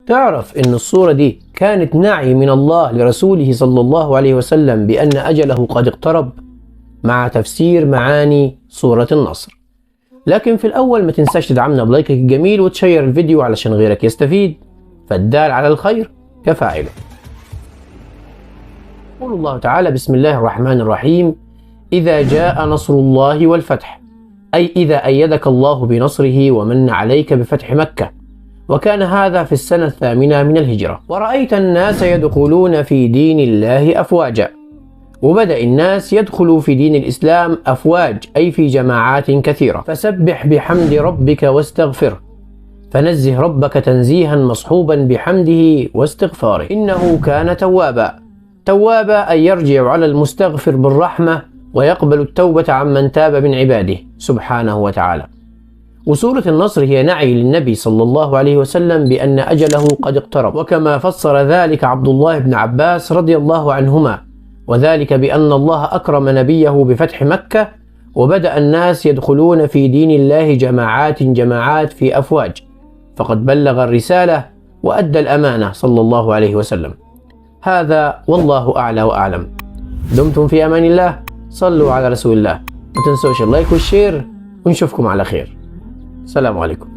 تعرف إن الصورة دي كانت نعي من الله لرسوله صلى الله عليه وسلم بأن أجله قد اقترب، مع تفسير معاني سورة النصر. لكن في الأول ما تنساش تدعمنا بلايكك الجميل وتشير الفيديو علشان غيرك يستفيد، فالدال على الخير كفاعله. يقول الله تعالى: بسم الله الرحمن الرحيم: إذا جاء نصر الله والفتح، أي إذا أيدك الله بنصره ومن عليك بفتح مكة، وكان هذا في السنة 8 من الهجرة، ورأيت الناس يدخلون في دين الله أفواجا. وبدأ الناس يدخلوا في دين الإسلام أفواج، أي في جماعات كثيرة. فسبح بحمد ربك واستغفره، فنزه ربك تنزيها مصحوبا بحمده واستغفاره، إنه كان توابا. توابا أي يرجع على المستغفر بالرحمة ويقبل التوبة عمن تاب من عباده سبحانه وتعالى. وسورة النصر هي نعي للنبي صلى الله عليه وسلم بأن أجله قد اقترب، وكما فسر ذلك عبد الله بن عباس رضي الله عنهما، وذلك بأن الله أكرم نبيه بفتح مكة، وبدأ الناس يدخلون في دين الله جماعات في أفواج، فقد بلغ الرسالة وأدى الأمانة صلى الله عليه وسلم. هذا والله أعلى وأعلم. دمتم في أمان الله، صلوا على رسول الله، ما تنسوش اللايك والشير، ونشوفكم على خير. السلام عليكم.